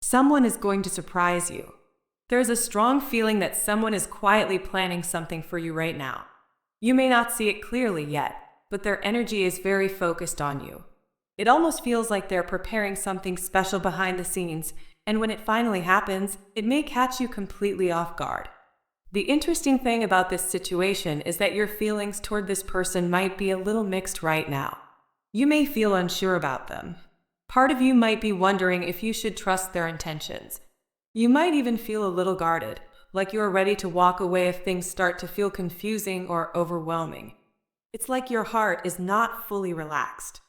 Someone is going to surprise you. There's a strong feeling that someone is quietly planning something for you right now. You may not see it clearly yet, but their energy is very focused on you. It almost feels like they're preparing something special behind the scenes, and when it finally happens, it may catch you completely off guard. The interesting thing about this situation is that your feelings toward this person might be a little mixed right now. You may feel unsure about them. Part of you might be wondering if you should trust their intentions. You might even feel a little guarded, like you are ready to walk away if things start to feel confusing or overwhelming. It's like your heart is not fully relaxed.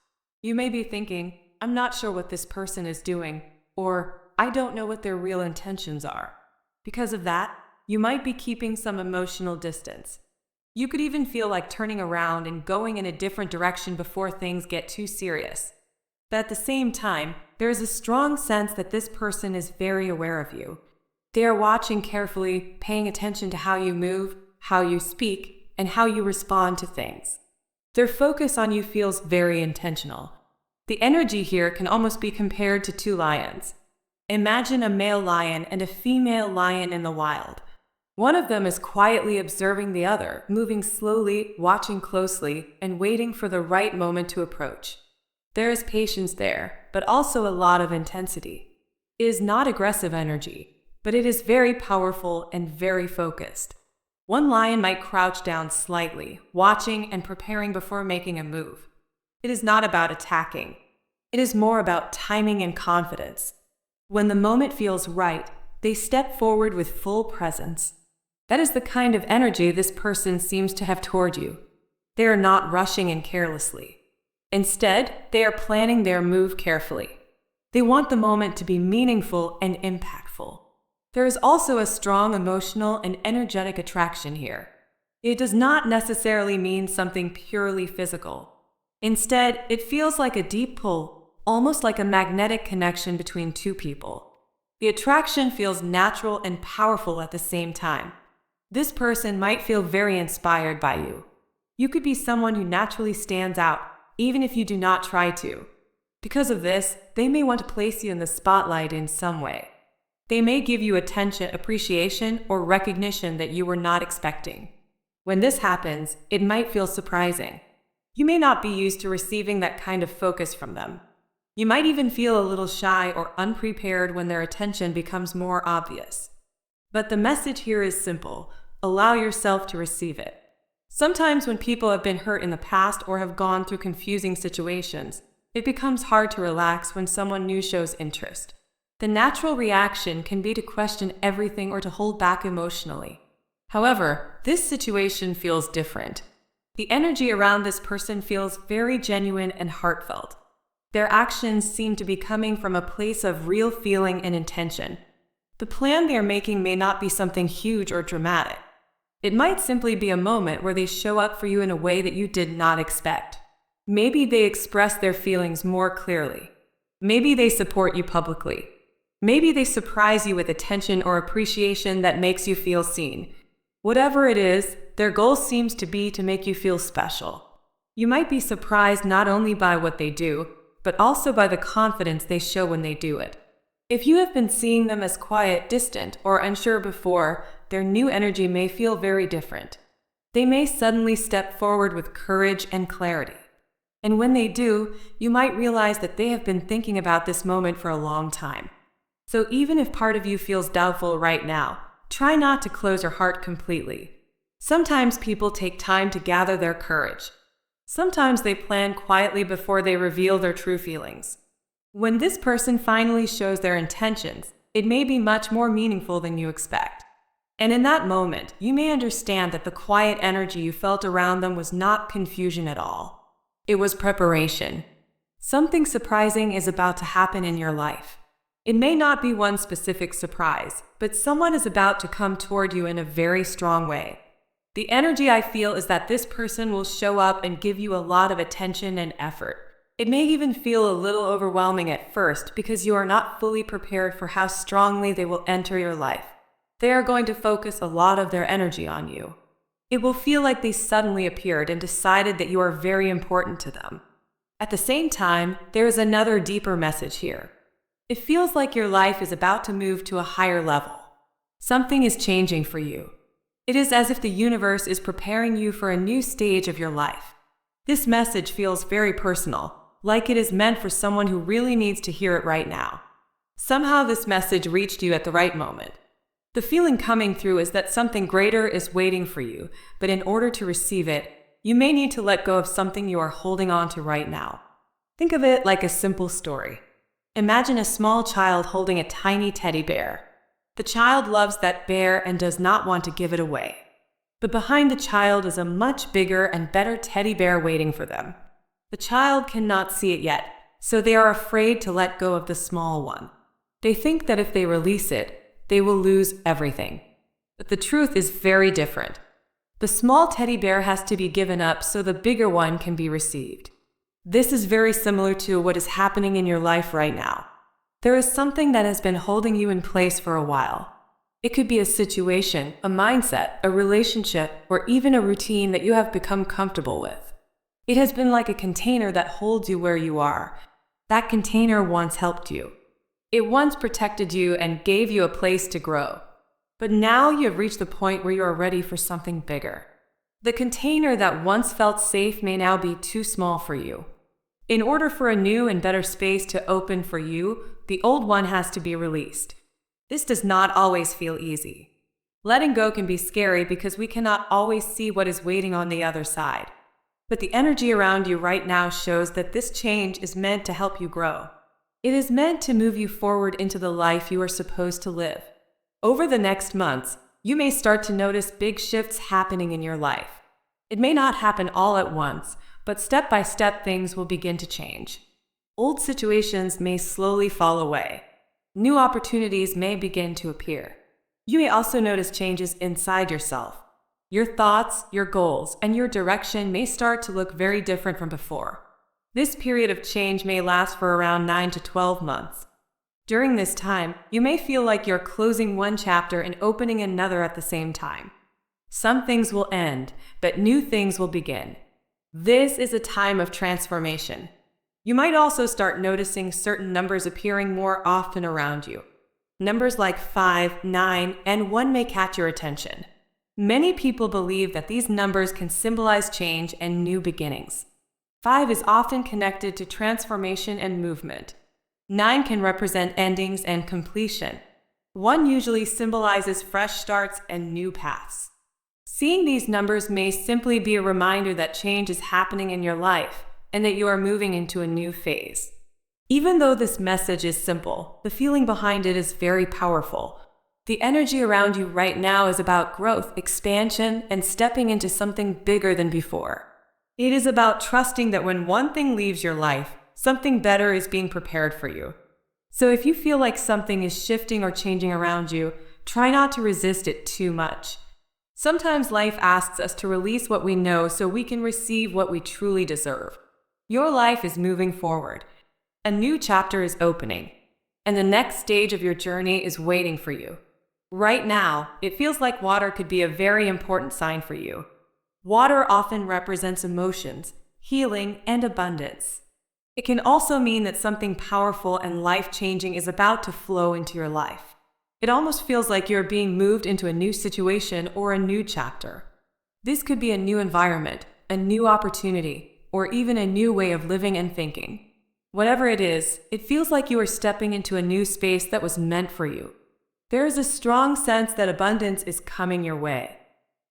You may be thinking, I'm not sure what this person is doing, or I don't know what their real intentions are. Because of that, you might be keeping some emotional distance. You could even feel like turning around and going in a different direction before things get too serious. But at the same time, there is a strong sense that this person is very aware of you. They are watching carefully, paying attention to how you move, how you speak, and how you respond to things. Their focus on you feels very intentional. The energy here can almost be compared to two lions. Imagine a male lion and a female lion in the wild. One of them is quietly observing the other, moving slowly, watching closely, and waiting for the right moment to approach. There is patience there, but also a lot of intensity. It is not aggressive energy, but it is very powerful and very focused. One lion might crouch down slightly, watching and preparing before making a move. It is not about attacking. It is more about timing and confidence. When the moment feels right, they step forward with full presence. That is the kind of energy this person seems to have toward you. They are not rushing in carelessly. Instead, they are planning their move carefully. They want the moment to be meaningful and impactful. There is also a strong emotional and energetic attraction here. It does not necessarily mean something purely physical. Instead, it feels like a deep pull, almost like a magnetic connection between two people. The attraction feels natural and powerful at the same time. This person might feel very inspired by you. You could be someone who naturally stands out, even if you do not try to. Because of this, they may want to place you in the spotlight in some way. They may give you attention, appreciation, or recognition that you were not expecting. When this happens, it might feel surprising. You may not be used to receiving that kind of focus from them. You might even feel a little shy or unprepared when their attention becomes more obvious. But the message here is simple. Allow yourself to receive it. Sometimes when people have been hurt in the past or have gone through confusing situations, it becomes hard to relax when someone new shows interest. The natural reaction can be to question everything or to hold back emotionally. However, this situation feels different. The energy around this person feels very genuine and heartfelt. Their actions seem to be coming from a place of real feeling and intention. The plan they are making may not be something huge or dramatic. It might simply be a moment where they show up for you in a way that you did not expect. Maybe they express their feelings more clearly. Maybe they support you publicly. Maybe they surprise you with attention or appreciation that makes you feel seen. Whatever it is, their goal seems to be to make you feel special. You might be surprised not only by what they do, but also by the confidence they show when they do it. If you have been seeing them as quiet, distant, or unsure before, their new energy may feel very different. They may suddenly step forward with courage and clarity. And when they do, you might realize that they have been thinking about this moment for a long time. So even if part of you feels doubtful right now, try not to close your heart completely. Sometimes people take time to gather their courage. Sometimes they plan quietly before they reveal their true feelings. When this person finally shows their intentions, it may be much more meaningful than you expect. And in that moment, you may understand that the quiet energy you felt around them was not confusion at all. It was preparation. Something surprising is about to happen in your life. It may not be one specific surprise, but someone is about to come toward you in a very strong way. The energy I feel is that this person will show up and give you a lot of attention and effort. It may even feel a little overwhelming at first because you are not fully prepared for how strongly they will enter your life. They are going to focus a lot of their energy on you. It will feel like they suddenly appeared and decided that you are very important to them. At the same time, there is another deeper message here. It feels like your life is about to move to a higher level. Something is changing for you. It is as if the universe is preparing you for a new stage of your life. This message feels very personal, like it is meant for someone who really needs to hear it right now. Somehow this message reached you at the right moment. The feeling coming through is that something greater is waiting for you, but in order to receive it, you may need to let go of something you are holding on to right now. Think of it like a simple story. Imagine a small child holding a tiny teddy bear. The child loves that bear and does not want to give it away. But behind the child is a much bigger and better teddy bear waiting for them. The child cannot see it yet, so they are afraid to let go of the small one. They think that if they release it, they will lose everything. But the truth is very different. The small teddy bear has to be given up so the bigger one can be received. This is very similar to what is happening in your life right now. There is something that has been holding you in place for a while. It could be a situation, a mindset, a relationship, or even a routine that you have become comfortable with. It has been like a container that holds you where you are. That container once helped you. It once protected you and gave you a place to grow. But now you have reached the point where you are ready for something bigger. The container that once felt safe may now be too small for you. In order for a new and better space to open for you, the old one has to be released. This does not always feel easy. Letting go can be scary because we cannot always see what is waiting on the other side. But the energy around you right now shows that this change is meant to help you grow. It is meant to move you forward into the life you are supposed to live. Over the next months, you may start to notice big shifts happening in your life. It may not happen all at once, but step by step things will begin to change. Old situations may slowly fall away. New opportunities may begin to appear. You may also notice changes inside yourself. Your thoughts, your goals, and your direction may start to look very different from before. This period of change may last for around 9 to 12 months. During this time, you may feel like you're closing one chapter and opening another at the same time. Some things will end, but new things will begin. This is a time of transformation. You might also start noticing certain numbers appearing more often around you. Numbers like 5, 9, and 1 may catch your attention. Many people believe that these numbers can symbolize change and new beginnings. 5 is often connected to transformation and movement. 9 can represent endings and completion. 1 usually symbolizes fresh starts and new paths. Seeing these numbers may simply be a reminder that change is happening in your life and that you are moving into a new phase. Even though this message is simple, the feeling behind it is very powerful. The energy around you right now is about growth, expansion, and stepping into something bigger than before. It is about trusting that when one thing leaves your life, something better is being prepared for you. So if you feel like something is shifting or changing around you, try not to resist it too much. Sometimes life asks us to release what we know so we can receive what we truly deserve. Your life is moving forward. A new chapter is opening, and the next stage of your journey is waiting for you. Right now, it feels like water could be a very important sign for you. Water often represents emotions, healing, and abundance. It can also mean that something powerful and life-changing is about to flow into your life. It almost feels like you're being moved into a new situation or a new chapter. This could be a new environment, a new opportunity, or even a new way of living and thinking. Whatever it is, it feels like you are stepping into a new space that was meant for you. There is a strong sense that abundance is coming your way.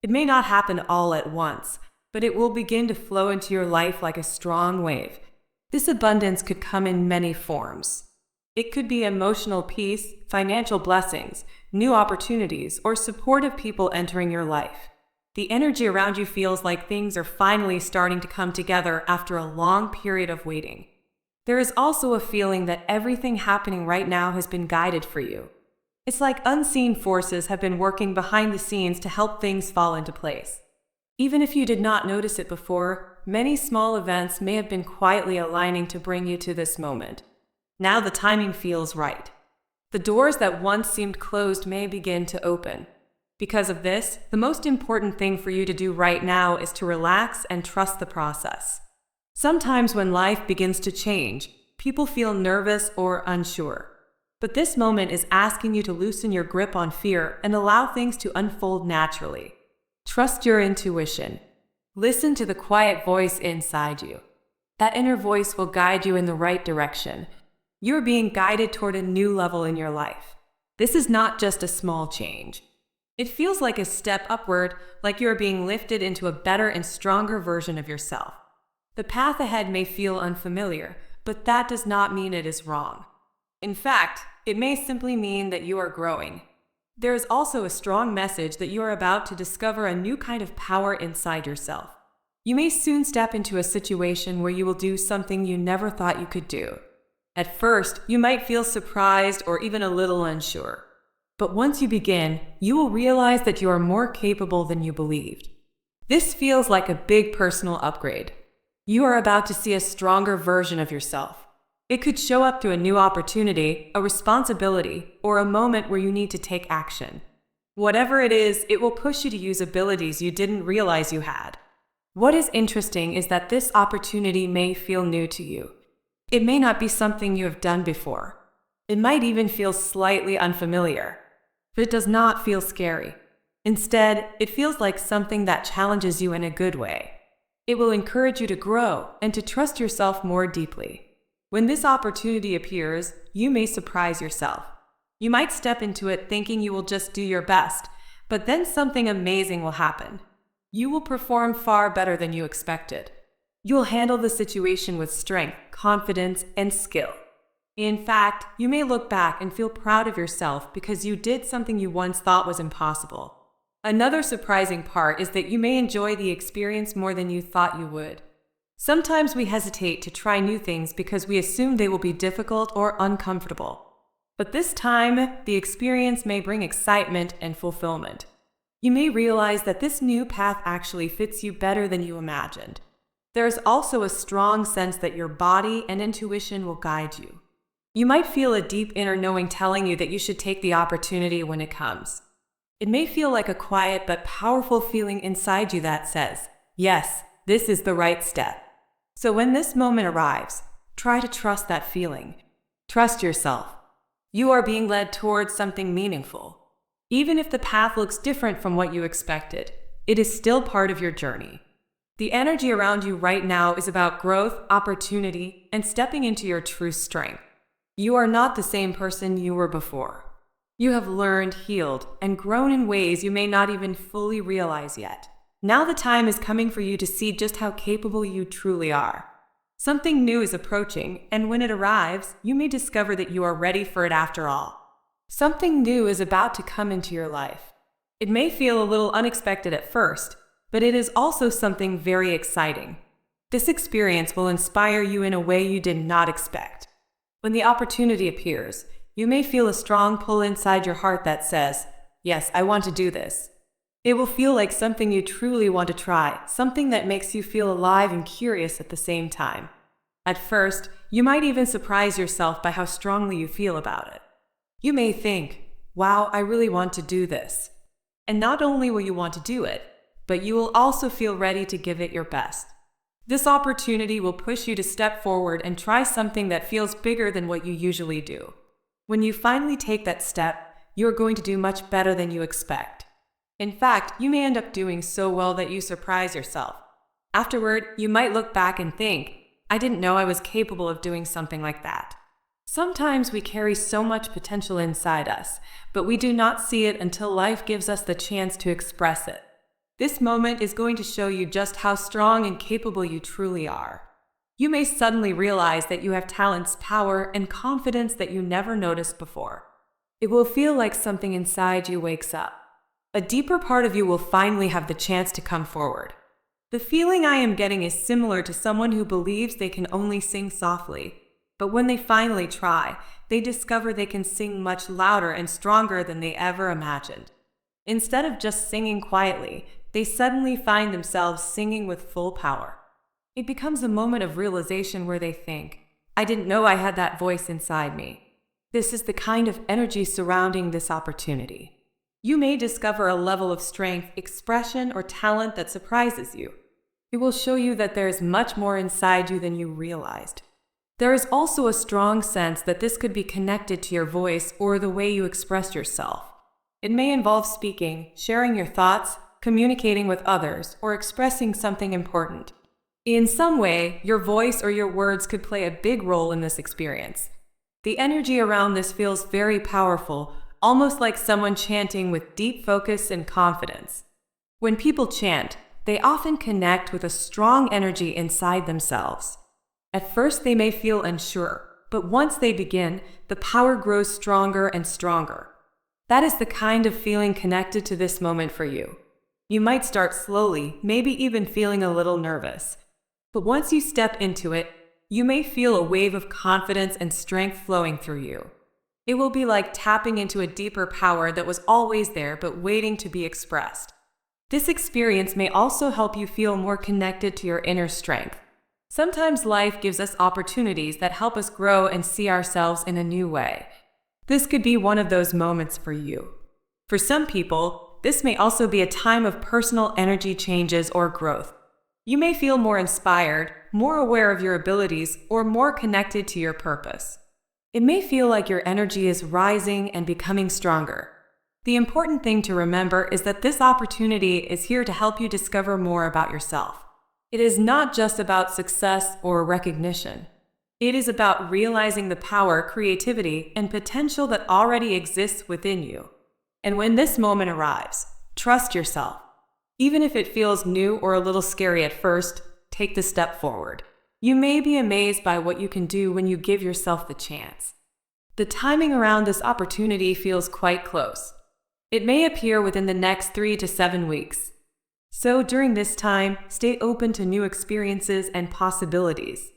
It may not happen all at once, but it will begin to flow into your life like a strong wave. This abundance could come in many forms. It could be emotional peace, financial blessings, new opportunities, or supportive people entering your life. The energy around you feels like things are finally starting to come together after a long period of waiting. There is also a feeling that everything happening right now has been guided for you. It's like unseen forces have been working behind the scenes to help things fall into place. Even if you did not notice it before, many small events may have been quietly aligning to bring you to this moment. Now the timing feels right. The doors that once seemed closed may begin to open. Because of this, the most important thing for you to do right now is to relax and trust the process. Sometimes when life begins to change, people feel nervous or unsure. But this moment is asking you to loosen your grip on fear and allow things to unfold naturally. Trust your intuition. Listen to the quiet voice inside you. That inner voice will guide you in the right direction. You're being guided toward a new level in your life. This is not just a small change. It feels like a step upward, like you're being lifted into a better and stronger version of yourself. The path ahead may feel unfamiliar, but that does not mean it is wrong. In fact, it may simply mean that you are growing. There is also a strong message that you are about to discover a new kind of power inside yourself. You may soon step into a situation where you will do something you never thought you could do. At first, you might feel surprised or even a little unsure. But once you begin, you will realize that you are more capable than you believed. This feels like a big personal upgrade. You are about to see a stronger version of yourself. It could show up through a new opportunity, a responsibility, or a moment where you need to take action. Whatever it is, it will push you to use abilities you didn't realize you had. What is interesting is that this opportunity may feel new to you. It may not be something you have done before. It might even feel slightly unfamiliar. But it does not feel scary. Instead, it feels like something that challenges you in a good way. It will encourage you to grow and to trust yourself more deeply. When this opportunity appears, you may surprise yourself. You might step into it thinking you will just do your best, but then something amazing will happen. You will perform far better than you expected. You will handle the situation with strength, confidence, and skill. In fact, you may look back and feel proud of yourself because you did something you once thought was impossible. Another surprising part is that you may enjoy the experience more than you thought you would. Sometimes we hesitate to try new things because we assume they will be difficult or uncomfortable. But this time, the experience may bring excitement and fulfillment. You may realize that this new path actually fits you better than you imagined. There is also a strong sense that your body and intuition will guide you. You might feel a deep inner knowing telling you that you should take the opportunity when it comes. It may feel like a quiet but powerful feeling inside you that says, yes, this is the right step. So when this moment arrives, try to trust that feeling. Trust yourself. You are being led towards something meaningful. Even if the path looks different from what you expected, it is still part of your journey. The energy around you right now is about growth, opportunity, and stepping into your true strength. You are not the same person you were before. You have learned, healed, and grown in ways you may not even fully realize yet. Now the time is coming for you to see just how capable you truly are. Something new is approaching, and when it arrives, you may discover that you are ready for it after all. Something new is about to come into your life. It may feel a little unexpected at first, but it is also something very exciting. This experience will inspire you in a way you did not expect. When the opportunity appears, you may feel a strong pull inside your heart that says, yes, I want to do this. It will feel like something you truly want to try, something that makes you feel alive and curious at the same time. At first, you might even surprise yourself by how strongly you feel about it. You may think, wow, I really want to do this. And not only will you want to do it, but you will also feel ready to give it your best. This opportunity will push you to step forward and try something that feels bigger than what you usually do. When you finally take that step, you are going to do much better than you expect. In fact, you may end up doing so well that you surprise yourself. Afterward, you might look back and think, I didn't know I was capable of doing something like that. Sometimes we carry so much potential inside us, but we do not see it until life gives us the chance to express it. This moment is going to show you just how strong and capable you truly are. You may suddenly realize that you have talents, power, and confidence that you never noticed before. It will feel like something inside you wakes up. A deeper part of you will finally have the chance to come forward. The feeling I am getting is similar to someone who believes they can only sing softly, but when they finally try, they discover they can sing much louder and stronger than they ever imagined. Instead of just singing quietly, they suddenly find themselves singing with full power. It becomes a moment of realization where they think, I didn't know I had that voice inside me. This is the kind of energy surrounding this opportunity. You may discover a level of strength, expression, or talent that surprises you. It will show you that there is much more inside you than you realized. There is also a strong sense that this could be connected to your voice or the way you express yourself. It may involve speaking, sharing your thoughts, communicating with others, or expressing something important. In some way, your voice or your words could play a big role in this experience. The energy around this feels very powerful, almost like someone chanting with deep focus and confidence. When people chant, they often connect with a strong energy inside themselves. At first, they may feel unsure, but once they begin, the power grows stronger and stronger. That is the kind of feeling connected to this moment for you. You might start slowly, maybe even feeling a little nervous. But once you step into it, you may feel a wave of confidence and strength flowing through you. It will be like tapping into a deeper power that was always there but waiting to be expressed. This experience may also help you feel more connected to your inner strength. Sometimes life gives us opportunities that help us grow and see ourselves in a new way. This could be one of those moments for you. For some people, this may also be a time of personal energy changes or growth. You may feel more inspired, more aware of your abilities, or more connected to your purpose. It may feel like your energy is rising and becoming stronger. The important thing to remember is that this opportunity is here to help you discover more about yourself. It is not just about success or recognition. It is about realizing the power, creativity, and potential that already exists within you. And when this moment arrives, trust yourself. Even if it feels new or a little scary at first, take the step forward. You may be amazed by what you can do when you give yourself the chance. The timing around this opportunity feels quite close. It may appear within the next 3 to 7 weeks. So during this time, stay open to new experiences and possibilities.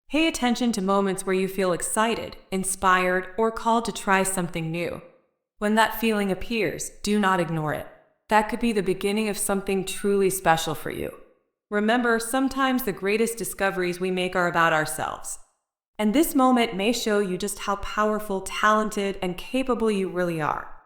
Pay attention to moments where you feel excited, inspired, or called to try something new. When that feeling appears, do not ignore it. That could be the beginning of something truly special for you. Remember, sometimes the greatest discoveries we make are about ourselves. And this moment may show you just how powerful, talented, and capable you really are.